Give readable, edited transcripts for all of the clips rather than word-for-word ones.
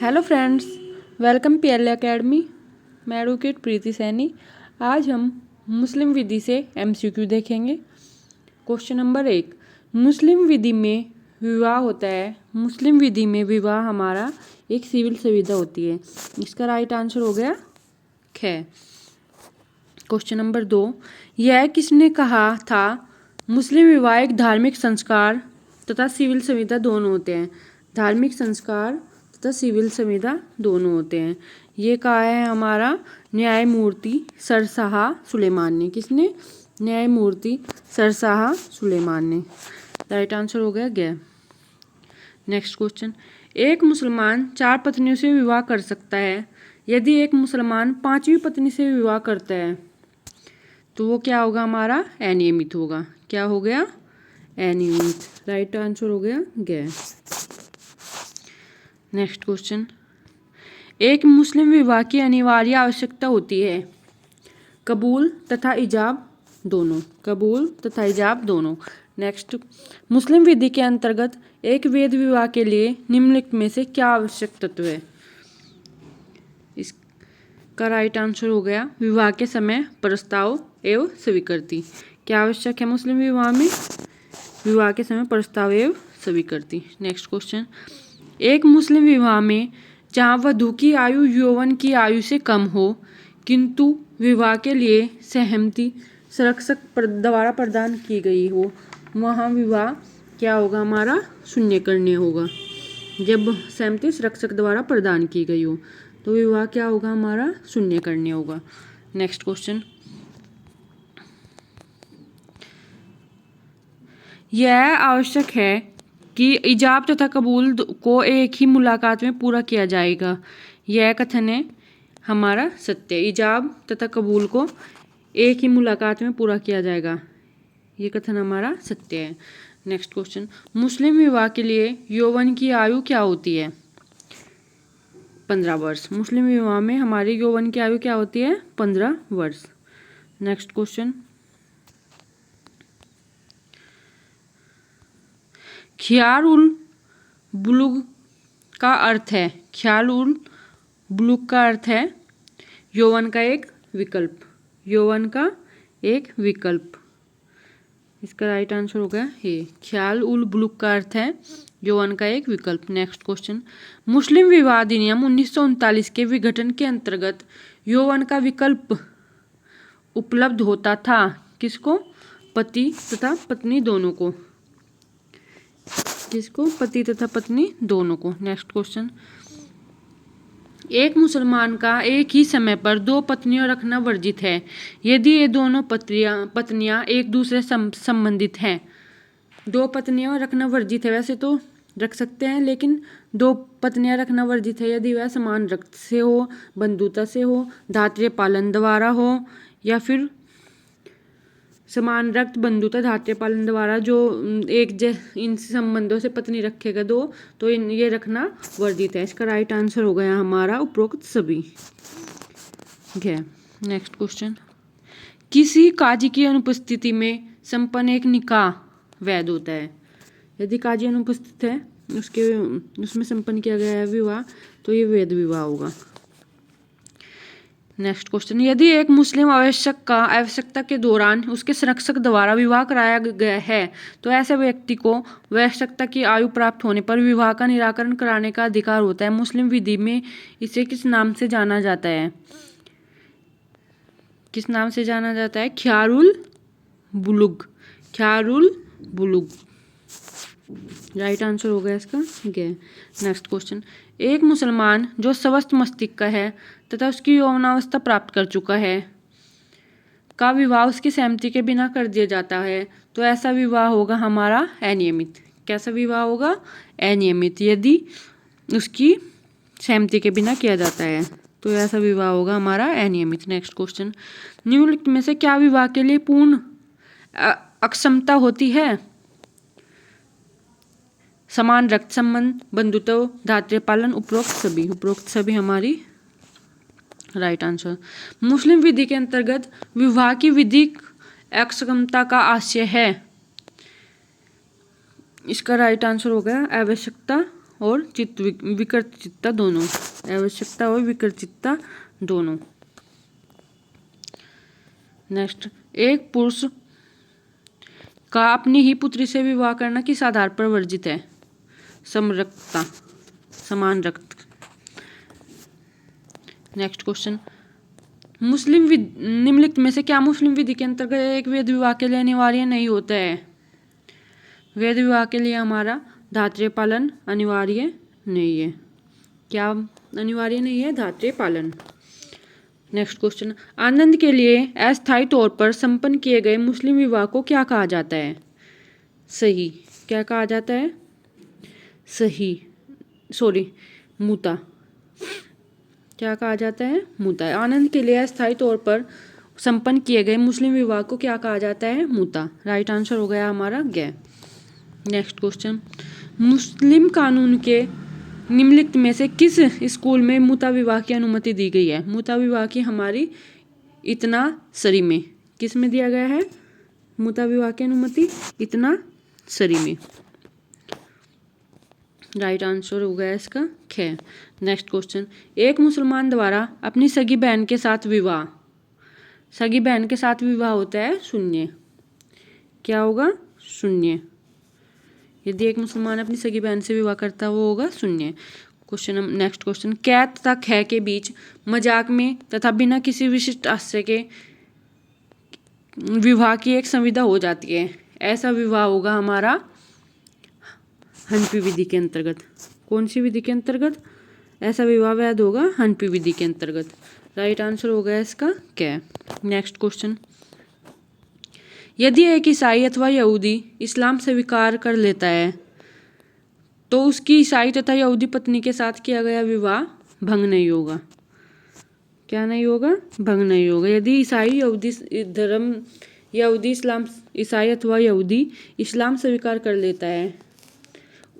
Hello friends, welcome PL academy. मैं advocate प्रीति सैनी। आज हम मुस्लिम विधि से एमसीक्यू देखेंगे। क्वेश्चन नंबर 1, मुस्लिम विधि में विवाह होता है। मुस्लिम विधि में विवाह हमारा एक सिविल संविदा होती है। इसका राइट आंसर हो गया ख। क्वेश्चन नंबर 2, यह किसने कहा था मुस्लिम विवाह एक धार्मिक संस्कार तथा सिविल संविदा दोनों होते हैं। धार्मिक संस्कार तथा सिविल संविदा दोनों होते हैं। ये कहा है हमारा न्यायमूर्ति सरशाह सुलेमान ने। किसने? न्यायमूर्ति सरशाह सुलेमान ने। राइट आंसर हो गया ग। नेक्स्ट क्वेश्चन, एक मुसलमान 4 पत्नियों से विवाह कर सकता है। यदि एक मुसलमान 5वीं पत्नी से विवाह करता है तो वो क्या होगा? हमारा अनियमित होगा। क्या हो गया? अनियमित। राइट आंसर हो गया ग। नेक्स्ट क्वेश्चन, एक मुस्लिम विवाह की अनिवार्य आवश्यकता होती है। कबूल तथा इजाब दोनों। कबूल तथा इजाब दोनों। नेक्स्ट, मुस्लिम विधि के अंतर्गत एक वैध विवाह के लिए निम्नलिखित में से क्या आवश्यक तत्व है? इसका राइट आंसर हो गया विवाह के समय प्रस्ताव एवं स्वीकृति। क्या आवश्यक है मुस्लिम विवाह में? विवाह के समय प्रस्ताव एवं स्वीकृति। नेक्स्ट क्वेश्चन, एक मुस्लिम विवाह में जहाँ वधू की आयु यौवन की आयु से कम हो किंतु विवाह के लिए सहमति संरक्षक द्वारा प्रदान की गई हो, वहाँ विवाह क्या होगा? हमारा शून्यकरणीय होगा। जब सहमति संरक्षक द्वारा प्रदान की गई हो तो विवाह क्या होगा? हमारा शून्यकरणीय होगा। नेक्स्ट क्वेश्चन, यह आवश्यक है कि इजाब तथा कबूल को एक ही मुलाकात में पूरा किया जाएगा। यह कथन है हमारा सत्य। इजाब तथा कबूल को एक ही मुलाकात में पूरा किया जाएगा, ये कथन हमारा सत्य है। नेक्स्ट क्वेश्चन, मुस्लिम विवाह के लिए यौवन की आयु क्या होती है? 15 वर्ष। मुस्लिम विवाह में हमारी यौवन की आयु क्या होती है? 15 वर्ष। नेक्स्ट क्वेश्चन, ख्याल उल बुलुग का अर्थ है। ख्याल उल बुलुग का अर्थ है यौवन का एक विकल्प। यौवन का एक विकल्प। इसका राइट आंसर हो गया ये। ख्याल उल बुलुग का अर्थ है यौवन का एक विकल्प। नेक्स्ट क्वेश्चन, मुस्लिम विवाह अधिनियम 1939 के विघटन के अंतर्गत यौवन का विकल्प उपलब्ध होता था। किसको? पति तथा पत्नी दोनों को। किसको? पति तथा पत्नी दोनों को। नेक्स्ट क्वेश्चन, एक मुसलमान का एक ही समय पर 2 पत्नियां रखना वर्जित है यदि ये दोनों पत्नियां एक दूसरे संबंधित हैं। 2 पत्नियां रखना वर्जित है। वैसे तो रख सकते हैं लेकिन 2 पत्नियां रखना वर्जित है यदि वह समान रक्त से हो, बंधुता से हो, धात्रीय पालन द्वारा हो या फिर समान रक्त बंधुता धात्रीय पालन द्वारा जो इन संबंधों से पत्नी रखेगा 2 तो ये रखना वर्जित है। इसका राइट आंसर हो गया हमारा उपरोक्त सभी। नेक्स्ट क्वेश्चन, किसी काजी की अनुपस्थिति में संपन्न एक निकाह वैध होता है। यदि काजी अनुपस्थित है उसमें संपन्न किया गया है विवाह तो ये वैध विवाह होगा। नेक्स्ट क्वेश्चन, यदि एक मुस्लिम आवश्यकता के दौरान उसके संरक्षक द्वारा विवाह कराया गया है तो ऐसे व्यक्ति को आवश्यकता की आयु प्राप्त होने पर विवाह का निराकरण कराने का अधिकार होता है। मुस्लिम विधि में इसे किस नाम से जाना जाता है? किस नाम से जाना जाता है? ख्यारुल बुलुग। ख्यारुल बुलुग। राइट आंसर हो गया इसका गे। नेक्स्ट क्वेश्चन, एक मुसलमान जो स्वस्थ मस्तिष्क का है तथा उसकी यौवनावस्था प्राप्त कर चुका है का विवाह उसकी सहमति के बिना कर दिया जाता है तो ऐसा विवाह होगा हमारा अनियमित। कैसा विवाह होगा? अनियमित। यदि उसकी सहमति के बिना किया जाता है तो ऐसा विवाह होगा हमारा अनियमित। नेक्स्ट क्वेश्चन, निम्नलिखित में से क्या विवाह के लिए पूर्ण अक्षमता होती है? समान रक्त संबंध, बंधुत्व, धात्रीय पालन, उपरोक्त सभी। उपरोक्त सभी हमारी राइट आंसर। मुस्लिम विधि के अंतर्गत विवाह की विधिक अक्षमता का आशय है। इसका राइट आंसर हो गया आवश्यकता और विकृतचित्ता दोनों, आवश्यकता और विकृतचित्ता दोनों। नेक्स्ट, एक पुरुष का अपनी ही पुत्री से विवाह करना किस आधार पर वर्जित है? समरसता, समान रक्त। नेक्स्ट क्वेश्चन, निम्नलिखित में से क्या मुस्लिम विधि के अंतर्गत एक वेद विवाह के लिए अनिवार्य नहीं होता है? वेद विवाह के लिए हमारा धात्रेय पालन अनिवार्य नहीं है। क्या अनिवार्य नहीं है? धात्रेय पालन। नेक्स्ट क्वेश्चन, आनंद के लिए अस्थायी तौर पर संपन्न किए गए मुस्लिम विवाह को क्या कहा जाता है? सही। क्या कहा जाता है? मुता। क्या कहा जाता है? मुता। आनंद के लिए अस्थायी तौर पर संपन्न किए गए मुस्लिम विवाह को क्या कहा जाता है? मुता। राइट आंसर हो गया हमारा ग। नेक्स्ट क्वेश्चन, मुस्लिम कानून के निम्नलिखित में से किस स्कूल में मुता विवाह की अनुमति दी गई है? मुता विवाह की हमारी इतना सरी में, किस में दिया गया है मुता विवाह की अनुमति? इतना सरी में। राइट आंसर हो गया इसका ख। नेक्स्ट क्वेश्चन, एक मुसलमान द्वारा अपनी सगी बहन के साथ विवाह, सगी बहन के साथ विवाह होता है शून्य। क्या होगा? शून्य। यदि एक मुसलमान अपनी सगी बहन से विवाह करता है वो होगा शून्य। क्वेश्चन, नेक्स्ट क्वेश्चन, कै तथा ख के बीच मजाक में तथा बिना किसी विशिष्ट आश्रय के विवाह की एक संविदा हो जाती है, ऐसा विवाह होगा हमारा हनफी विधि के अंतर्गत। कौन सी विधि के अंतर्गत ऐसा विवाह वैध होगा? हनफी विधि के अंतर्गत। राइट आंसर हो गया इसका कै। नेक्स्ट क्वेश्चन, यदि एक ईसाई अथवा यहूदी इस्लाम स्वीकार कर लेता है तो उसकी ईसाई तथा यहूदी पत्नी के साथ किया गया विवाह भंग नहीं होगा। क्या नहीं होगा? भंग नहीं होगा। यदि ईसाई अथवा यहूदी इस्लाम स्वीकार कर लेता है,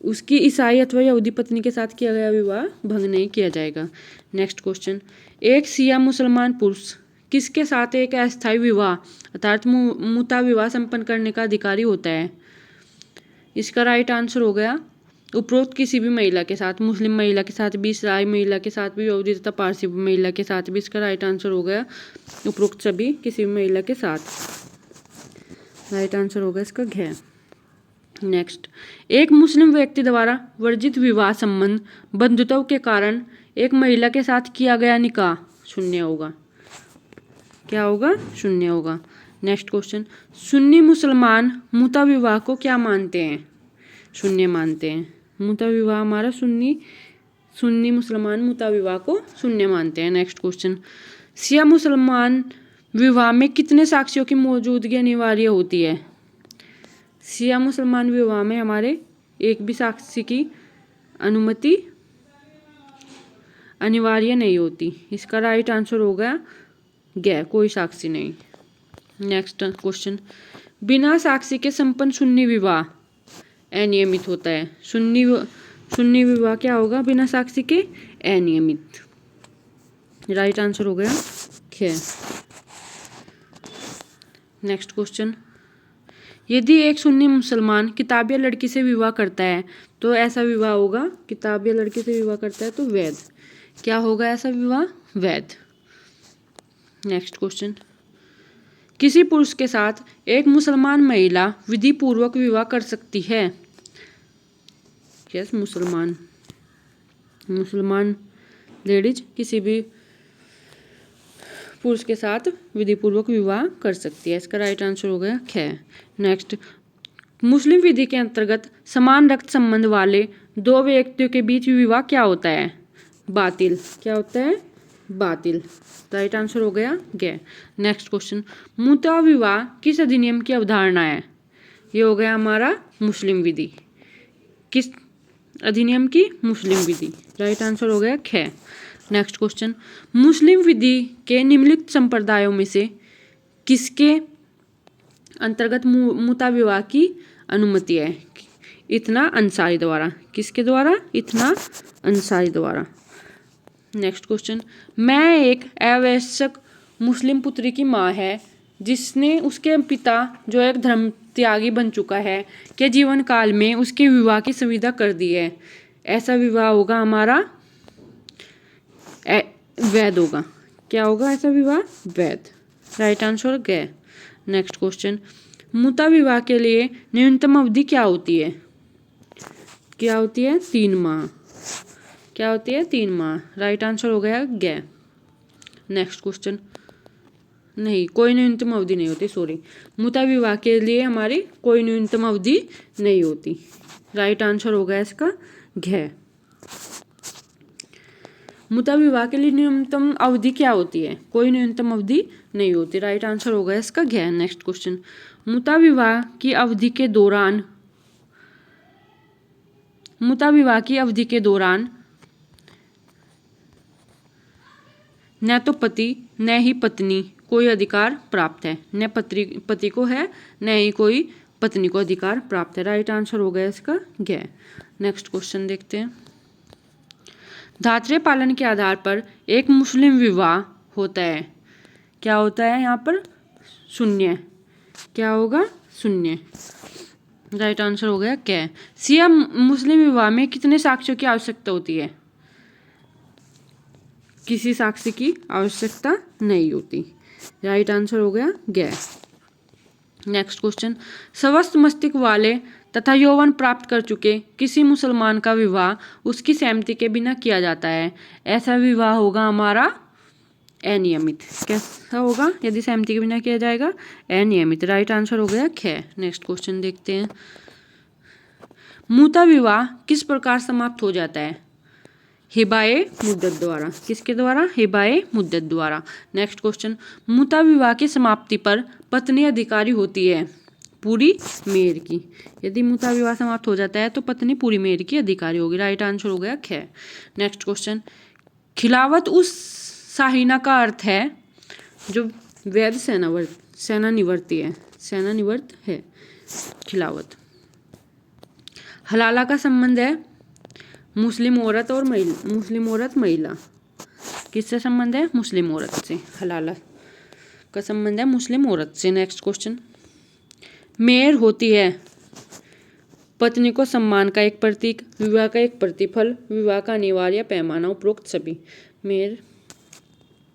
उसकी ईसाई अथवा यहूदी पत्नी के साथ किया गया विवाह भंग नहीं किया जाएगा। नेक्स्ट क्वेश्चन, एक शिया मुसलमान पुरुष किसके साथ एक अस्थायी विवाह अर्थात मुता विवाह संपन्न करने का अधिकारी होता है? इसका राइट आंसर हो गया उपरोक्त किसी भी महिला के साथ, मुस्लिम महिला के साथ भी, ईसाई महिला के साथ भी, यहूदी तथा पारसी महिला के साथ भी। इसका राइट आंसर हो गया उपरोक्त सभी किसी भी महिला के साथ। राइट आंसर होगा इसका घ। नेक्स्ट, एक मुस्लिम व्यक्ति द्वारा वर्जित विवाह संबंध बंधुत्व के कारण एक महिला के साथ किया गया निकाह शून्य होगा। क्या होगा? शून्य होगा। नेक्स्ट क्वेश्चन, सुन्नी मुसलमान मुता विवाह को क्या मानते हैं? शून्य मानते हैं। मुता विवाह हमारा सुन्नी मुसलमान मुता विवाह को शून्य मानते हैं। नेक्स्ट क्वेश्चन, शिया मुसलमान विवाह में कितने साक्षियों की मौजूदगी अनिवार्य होती है? शिया मुसलमान विवाह में हमारे एक भी साक्षी की अनुमति अनिवार्य नहीं होती। इसका राइट आंसर होगा ग, कोई साक्षी नहीं। नेक्स्ट क्वेश्चन, बिना साक्षी के संपन्न सुन्नी विवाह अनियमित होता है। सुन्नी विवाह क्या होगा? बिना साक्षी के अनियमित। राइट आंसर हो गया ख। नेक्स्ट क्वेश्चन, यदि एक सुन्नी मुसलमान किताबिया लड़की से विवाह करता है तो ऐसा विवाह होगा, किताबिया लड़की से विवाह करता है तो वैध। क्या होगा ऐसा विवाह? वैध। नेक्स्ट क्वेश्चन, किसी पुरुष के साथ एक मुसलमान महिला विधि पूर्वक विवाह कर सकती है? यस, मुसलमान लेडीज किसी भी पुरुष के साथ विधि पूर्वक विवाह कर सकती है। इसका राइट आंसर हो गया ख। नेक्स्ट, मुस्लिम विधि के अंतर्गत समान रक्त संबंध वाले दो व्यक्तियों के बीच विवाह क्या होता है? बातिल। क्या होता है? बातिल। राइट आंसर हो गया ग। नेक्स्ट क्वेश्चन, मुता विवाह किस अधिनियम की अवधारणा है? ये हो गया हमारा मुस्लिम विधि। किस अधिनियम की? मुस्लिम विधि। राइट आंसर हो गया ख। नेक्स्ट क्वेश्चन, मुस्लिम विधि के निम्नलिखित संप्रदायों में से किसके अंतर्गत मुता विवाह की अनुमति है? इतना अंसारी द्वारा। किसके द्वारा? इतना अंसारी द्वारा। नेक्स्ट क्वेश्चन, मैं एक अवैश्यक मुस्लिम पुत्री की माँ है जिसने उसके पिता जो एक धर्म त्यागी बन चुका है के जीवन काल में उसके विवाह की सुविधा कर दी है। ऐसा विवाह होगा हमारा वैध होगा। क्या होगा ऐसा विवाह? वैध। राइट आंसर ग। नेक्स्ट क्वेश्चन, मुता विवाह के लिए न्यूनतम अवधि क्या होती है? क्या होती है? 3 माह। क्या होती है? 3 माह। राइट आंसर हो गया ग। नेक्स्ट क्वेश्चन, नहीं, कोई न्यूनतम अवधि नहीं होती, सॉरी। मुता विवाह के लिए हमारी कोई न्यूनतम अवधि नहीं होती। राइट आंसर हो गया इसका घ। मुता विवाह के लिए न्यूनतम अवधि क्या होती है? कोई न्यूनतम अवधि नहीं होती। राइट आंसर हो गया इसका घ। नेक्स्ट क्वेश्चन, मुता विवाह की अवधि के दौरान न तो पति न ही पत्नी कोई अधिकार प्राप्त है। न पति को है, न ही कोई पत्नी को अधिकार प्राप्त है। राइट आंसर हो गया इसका ग। नेक्स्ट क्वेश्चन देखते हैं, धात्रेय पालन के आधार पर एक मुस्लिम विवाह होता है। क्या होता है यहाँ पर? शून्य। क्या होगा? शून्य। राइट आंसर हो गया क्या? सिया मुस्लिम विवाह में कितने साक्ष्यों की आवश्यकता होती है? किसी साक्ष्य की आवश्यकता नहीं होती। राइट आंसर हो गया ग। नेक्स्ट क्वेश्चन, स्वस्थ मस्तिष्क वाले तथा यौवन प्राप्त कर चुके किसी मुसलमान का विवाह उसकी सहमति के बिना किया जाता है। ऐसा विवाह होगा हमारा अनियमित। कैसा होगा यदि सहमति के बिना किया जाएगा? अनियमित। राइट आंसर हो गया ख। नेक्स्ट क्वेश्चन देखते हैं, मुता विवाह किस प्रकार समाप्त हो जाता है? हिबाए मुद्दत द्वारा। किसके द्वारा? हिबाए मुद्दत द्वारा। नेक्स्ट क्वेश्चन, मुता विवाह की समाप्ति पर पत्नी अधिकारी होती है पूरी मेहर की। यदि मुता विवाह समाप्त हो जाता है तो पत्नी पूरी मेहर की अधिकारी होगी। राइट आंसर हो गया ख। नेक्स्ट क्वेश्चन, खिलावत उस साहिना का अर्थ है जो वैध सेनानिवर्त है। खिलावत। हलाला का संबंध है मुस्लिम औरत महिला। किससे संबंध है? मुस्लिम औरत से। हलाला का संबंध है मुस्लिम औरत से। नेक्स्ट क्वेश्चन, मेहर होती है पत्नी को सम्मान का एक प्रतीक, विवाह का एक प्रतिफल, विवाह का अनिवार्य पैमाना, उपरोक्त सभी। मेहर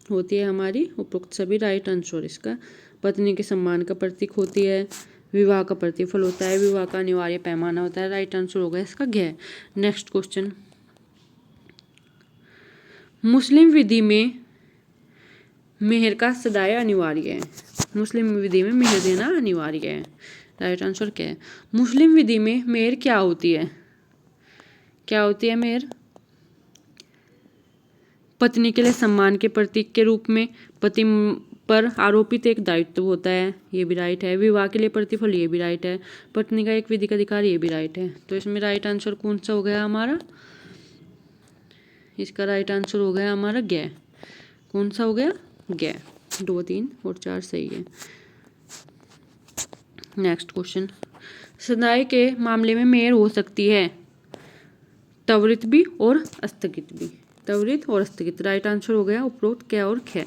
होती है हमारी उपरोक्त सभी। राइट आंसर इसका पत्नी के सम्मान का प्रतीक होती है, विवाह का प्रतिफल होता है, विवाह का अनिवार्य पैमाना होता है। राइट आंसर होगा इसका घ। नेक्स्ट क्वेश्चन, मुस्लिम विधि में मेहर का सदाय अनिवार्य है। मुस्लिम विधि में मेहर देना अनिवार्य है। राइट आंसर क्या है? मुस्लिम विधि में मेहर क्या होती है? क्या होती है मेहर? पत्नी के लिए सम्मान के प्रतीक के रूप में पति पर आरोपित एक दायित्व होता है, ये भी राइट है। विवाह के लिए प्रतिफल, ये भी राइट है। पत्नी का एक विधिक अधिकार, ये भी राइट है। तो इसमें राइट आंसर कौन सा हो गया हमारा? इसका राइट आंसर हो गया हमारा ग। कौन सा हो गया? ग। 2, 3 और 4 सही है। नेक्स्ट क्वेश्चन, सदाई के मामले में मेहर हो सकती है त्वरित भी और स्थगित भी। त्वरित और स्थगित। राइट आंसर हो गया उपरोक्त क और ख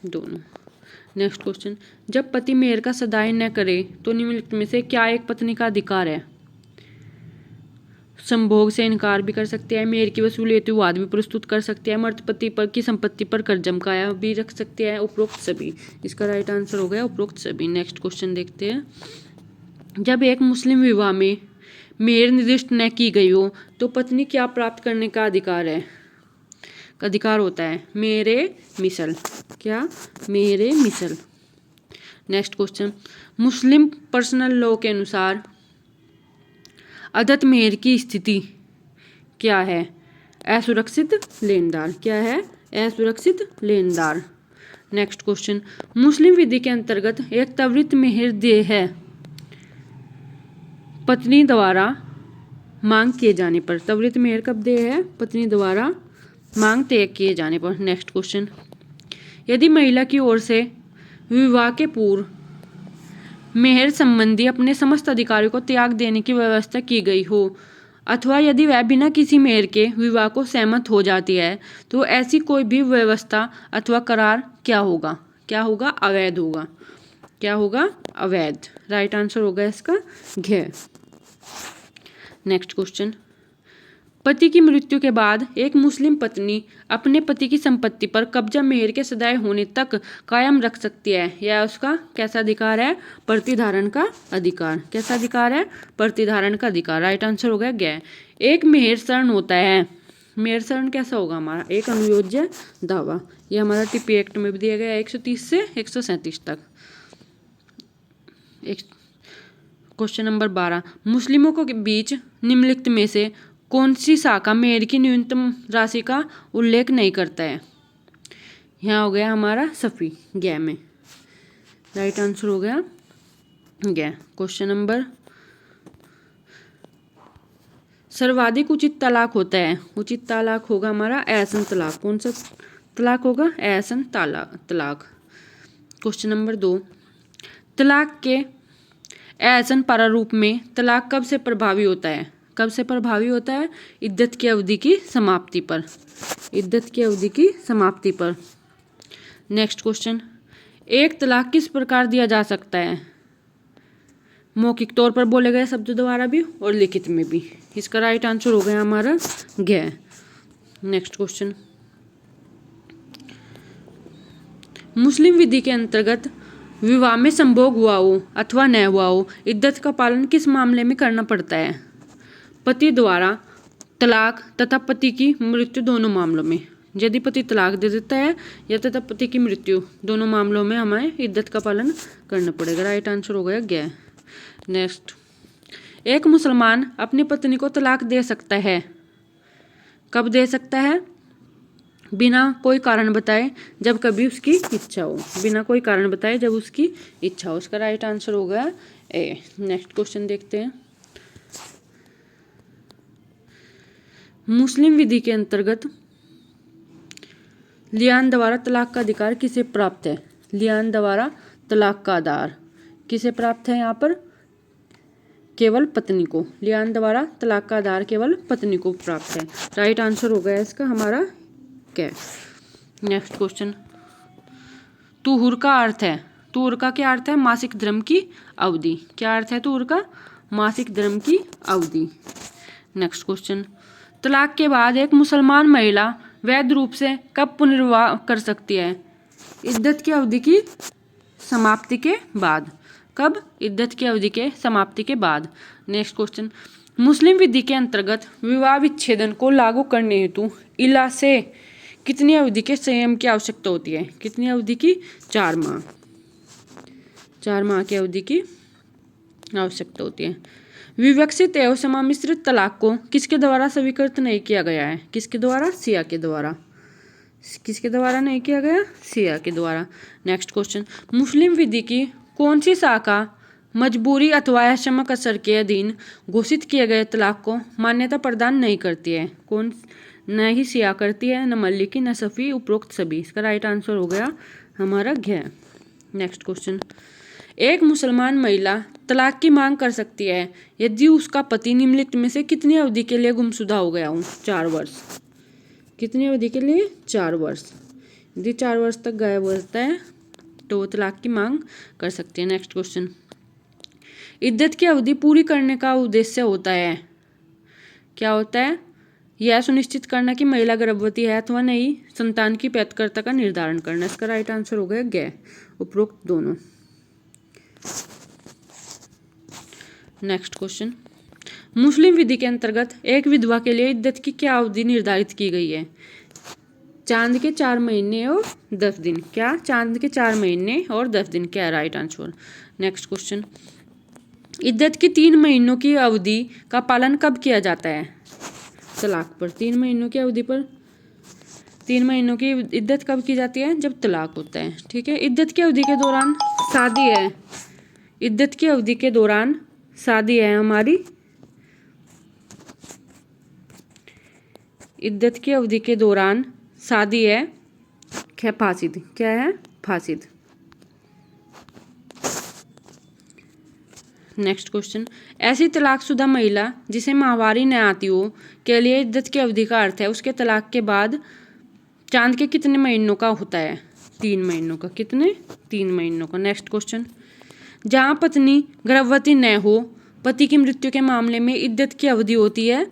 दोनों। नेक्स्ट क्वेश्चन, जब पति मेहर का सदाई न करे तो निम्नलिखित में से क्या एक पत्नी का अधिकार है? संभोग से इनकार भी कर सकते हैं, मेहर की वसूली हेतु वाद भी प्रस्तुत कर सकते हैं, मर्द पति पर की संपत्ति पर कर्जम काया भी रख सकते हैं, उपरोक्त सभी। इसका राइट आंसर हो गया उपरोक्त सभी। नेक्स्ट क्वेश्चन देखते हैं, जब एक मुस्लिम विवाह में मेहर निर्दिष्ट न की गई हो तो पत्नी क्या प्राप्त करने का अधिकार होता है? मेरे मिसल। क्या? मेरे मिसल। नेक्स्ट क्वेश्चन, मुस्लिम पर्सनल लॉ के अनुसार अदत्त मेहर की स्थिति क्या है? असुरक्षित लेनदार। क्या है? असुरक्षित लेनदार। नेक्स्ट क्वेश्चन, मुस्लिम विधि के अंतर्गत एक त्वरित मेहर देय है पत्नी द्वारा मांग किए जाने पर। त्वरित मेहर कब देय है? पत्नी द्वारा मांग तय किए जाने पर। नेक्स्ट क्वेश्चन, यदि महिला की ओर से विवाह के पूर्व मेहर संबंधी अपने समस्त अधिकारों को त्याग देने की व्यवस्था की गई हो अथवा यदि वह बिना किसी मेहर के विवाह को सहमत हो जाती है तो ऐसी कोई भी व्यवस्था अथवा करार क्या होगा? क्या होगा? अवैध होगा। क्या होगा? अवैध। राइट आंसर होगा इसका घ। नेक्स्ट क्वेश्चन, पति की मृत्यु के बाद एक मुस्लिम पत्नी अपने पति की संपत्ति पर कब्जा मेहर के सदाए होने तक कायम रख सकती है। यह उसका कैसा अधिकार है? प्रतिधारण का अधिकार। कैसा अधिकार है? प्रतिधारण का अधिकार। राइट आंसर हो गया ग। एक मेहर शरण होता है। मेहर शरण कैसा होगा हमारा? एक अनुयोज्य दावा। यह हमारा टीपी एक्ट में भी दिया गया है 130 से 137 तक। क्वेश्चन नंबर 12, मुस्लिमों के बीच निम्नलिखित में से कौन सी शाखा मेहर की न्यूनतम राशि का उल्लेख नहीं करता है? यहाँ हो गया हमारा सफ़ी ग में। राइट आंसर हो गया ग। क्वेश्चन नंबर, सर्वाधिक उचित तलाक होता है। उचित तलाक होगा हमारा एहसन तलाक। कौन सा तलाक होगा? एहसन तलाक। क्वेश्चन नंबर 2, तलाक के एहसन प्रारूप में तलाक कब से प्रभावी होता है? कब से प्रभावी होता है? इद्दत की अवधि की समाप्ति पर। इद्दत की अवधि की समाप्ति पर। नेक्स्ट क्वेश्चन, एक तलाक किस प्रकार दिया जा सकता है? मौखिक तौर पर बोले गए शब्द द्वारा भी और लिखित में भी। इसका राइट आंसर हो गया हमारा ग। नेक्स्ट क्वेश्चन, मुस्लिम विधि के अंतर्गत विवाह में संभोग हुआ हो अथवा न हुआ हो, इद्दत का पालन किस मामले में करना पड़ता है? पति द्वारा तलाक तथा पति की मृत्यु दोनों मामलों में। यदि पति तलाक दे देता है या तथा पति की मृत्यु, दोनों मामलों में हमें इद्दत का पालन करना पड़ेगा। राइट आंसर हो गया ग। नेक्स्ट, एक मुसलमान अपनी पत्नी को तलाक दे सकता है। कब दे सकता है? बिना कोई कारण बताए, जब कभी उसकी इच्छा हो। बिना कोई कारण बताए जब उसकी इच्छा हो। उसका राइट आंसर हो गया ए। नेक्स्ट क्वेश्चन देखते हैं, मुस्लिम विधि के अंतर्गत लियान द्वारा तलाक का अधिकार किसे प्राप्त है? लियान द्वारा तलाक का आधार किसे प्राप्त है? यहाँ पर केवल पत्नी को। लियान द्वारा तलाक का आधार केवल पत्नी को प्राप्त है। राइट आंसर हो गया इसका हमारा क्या? नेक्स्ट क्वेश्चन, तुहुर का अर्थ है। तुहुर का क्या अर्थ है? मासिक धर्म की अवधि। क्या अर्थ है तुहुर का? मासिक धर्म की अवधि। नेक्स्ट क्वेश्चन, तलाक के बाद एक मुसलमान महिला वैध रूप से कब पुनर्विवाह कर सकती है? इद्दत की अवधि की समाप्ति के बाद। कब? इद्दत की अवधि के समाप्ति के बाद। नेक्स्ट क्वेश्चन, मुस्लिम विधि के अंतर्गत विवाह विच्छेदन को लागू करने हेतु इला से कितनी अवधि के संयम की आवश्यकता होती है? कितनी अवधि की? 4 माह। 4 माह की अवधि की आवश्यकता होती है। विवक्षित एवं समामिश्रित तलाक को किसके द्वारा स्वीकृत नहीं किया गया है? किसके द्वारा? शिया के द्वारा। किसके द्वारा नहीं किया गया? शिया के द्वारा। नेक्स्ट क्वेश्चन, मुस्लिम विधि की कौन सी शाखा मजबूरी अथवा अक्षमक असर के अधीन घोषित किए गए तलाक को मान्यता प्रदान नहीं करती है? कौन? न ही शिया करती है, न मलिकी, न सफ़ी, उपरोक्त सभी। इसका राइट आंसर हो गया हमारा घ। नेक्स्ट क्वेश्चन, एक मुसलमान महिला तलाक की मांग कर सकती है यदि उसका पति निम्नलिखित में से कितनी अवधि के लिए गुमशुदा हो गया हो? 4 वर्ष। कितनी अवधि के लिए? 4 वर्ष। यदि 4 वर्ष तक गायब हो जाता है तो वो तलाक की मांग कर सकती है। नेक्स्ट क्वेश्चन, इद्दत की अवधि पूरी करने का उद्देश्य होता है। क्या होता है? यह सुनिश्चित करना कि महिला गर्भवती है अथवा नहीं, संतान की पैतृकता का निर्धारण करना। इसका राइट आंसर हो गया ग, उपरोक्त दोनों। नेक्स्ट क्वेश्चन, मुस्लिम विधि के अंतर्गत एक विधवा के लिए इद्दत की क्या अवधि निर्धारित की गई है? चांद के 4 महीने और 10 दिन। क्या? चांद के 4 महीने और 10 दिन। क्या? Right answer. नेक्स्ट क्वेश्चन, इद्दत की 3 महीनों की अवधि का पालन कब किया जाता है? तलाक पर। 3 महीनों की अवधि पर 3 महीनों की इद्दत कब की जाती है? जब तलाक होता है। ठीक है। इद्दत की अवधि के दौरान शादी है। इद्दत की अवधि के दौरान शादी है हमारी। इद्दत की अवधि के दौरान शादी है क्या? फासिद। क्या है? फासिद। नेक्स्ट क्वेश्चन, ऐसी तलाकशुदा महिला जिसे माहवारी न आती हो के लिए इद्दत की अवधि का अर्थ है उसके तलाक के बाद चांद के कितने महीनों का होता है? 3 महीनों का। कितने? 3 महीनों का। नेक्स्ट क्वेश्चन, जहाँ पत्नी गर्भवती न हो, पति की मृत्यु के मामले में इद्दत की अवधि होती है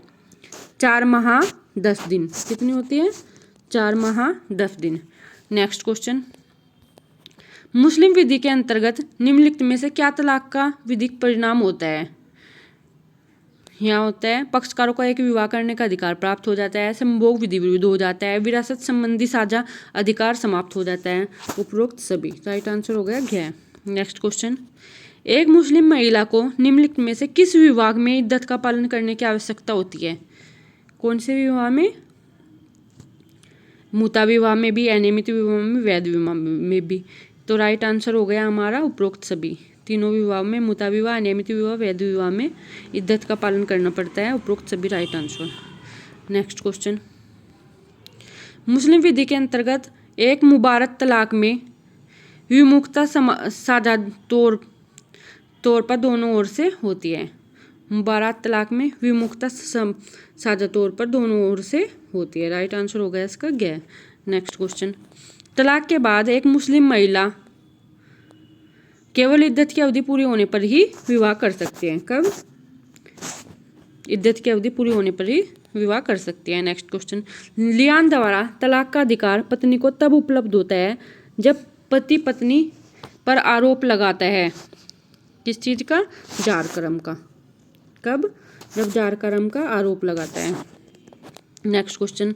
4 माह 10 दिन। कितनी होती है? 4 माह 10 दिन। नेक्स्ट क्वेश्चन, मुस्लिम विधि के अंतर्गत निम्नलिखित में से क्या तलाक का विधिक परिणाम होता है? यहाँ होता है पक्षकारों को एक विवाह करने का अधिकार प्राप्त हो जाता है, संभोग विधि विरुद्ध हो जाता है, विरासत संबंधी साझा अधिकार समाप्त हो जाता है, उपरोक्त सभी। राइट आंसर हो गया घ। नेक्स्ट क्वेश्चन, एक मुस्लिम महिला को निम्नलिखित में से किस विभाग में इद्दत का पालन करने की आवश्यकता होती है? कौन से विवाह में? मुता विवाह में भी, अनियमित विवाह में, वैध विवाह में भी। तो राइट आंसर हो गया हमारा उपरोक्त सभी। तीनों विवाह में, मुता विवाह, अनियमित विवाह, वैध विवाह में इद्दत का पालन करना पड़ता है, उपरोक्त सभी राइट आंसर। नेक्स्ट क्वेश्चन, मुस्लिम विधि के अंतर्गत एक मुबारक तलाक में विमुक्ता साझा तौर पर दोनों ओर से होती है। मुबारक तलाक में विमुक्ता साझा तौर पर दोनों ओर से होती है। राइट आंसर हो गया इसका ग। नेक्स्ट क्वेश्चन, तलाक के बाद एक मुस्लिम महिला केवल इद्दत की अवधि पूरी होने पर ही विवाह कर सकते हैं। कब? इद्दत की अवधि पूरी होने पर ही विवाह कर सकती है। नेक्स्ट क्वेश्चन, लियान द्वारा तलाक का अधिकार पत्नी को तब उपलब्ध होता है जब पति पत्नी पर आरोप लगाता है। किस चीज का? जार कर्म का। कब? जब जार कर्म का आरोप लगाता है। नेक्स्ट क्वेश्चन,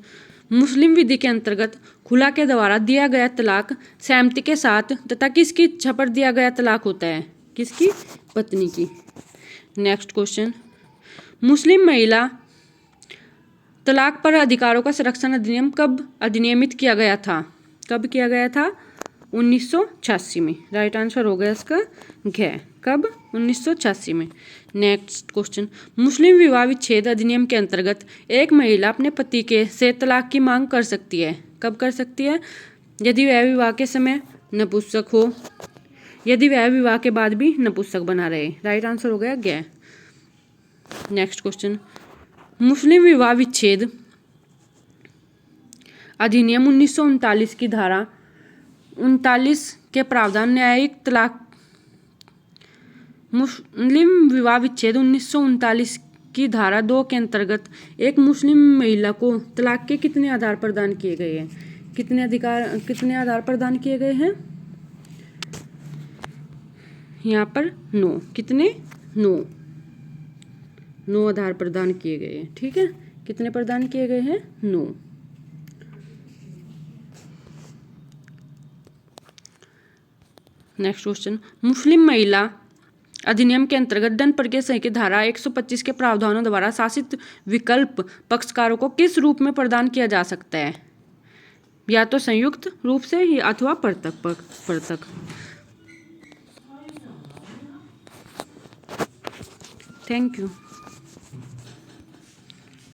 मुस्लिम विधि के अंतर्गत खुला के द्वारा दिया गया तलाक सहमति के साथ तथा किसकी इच्छा पर दिया गया तलाक होता है? किसकी? पत्नी की। नेक्स्ट क्वेश्चन, मुस्लिम महिला तलाक पर अधिकारों का संरक्षण अधिनियम कब अधिनियमित किया गया था? कब किया गया था? 1986 में। राइट आंसर हो गया इसका घ। कब? 1986 में। नेक्स्ट क्वेश्चन, मुस्लिम विवाह विच्छेद अधिनियम के अंतर्गत एक महिला अपने पति के से तलाक की मांग कर सकती है। कब कर सकती है? यदि वह विवाह के समय नपुंसक हो, यदि वह विवाह के बाद भी नपुंसक बना रहे। राइट आंसर हो गया ग। नेक्स्ट क्वेश्चन, मुस्लिम विवाह विच्छेद अधिनियम 1939 की धारा 39 के प्रावधान न्यायिक तलाक मुस्लिम विवाह विच्छेद 1939 की धारा 2 के अंतर्गत एक मुस्लिम महिला को तलाक के कितने आधार प्रदान किए गए हैं? कितने आधार प्रदान किए गए हैं? यहाँ पर 9। कितने? 9 आधार प्रदान किए गए हैं। ठीक है, कितने प्रदान किए गए हैं? 9। नेक्स्ट क्वेश्चन, मुस्लिम महिला अधिनियम के अंतर्गत दंड प्रक्रिया संहिता की धारा 125 के प्रावधानों द्वारा शासित विकल्प पक्षकारों को किस रूप में प्रदान किया जा सकता है? या तो संयुक्त रूप से ही अथवा पृथक। Thank you.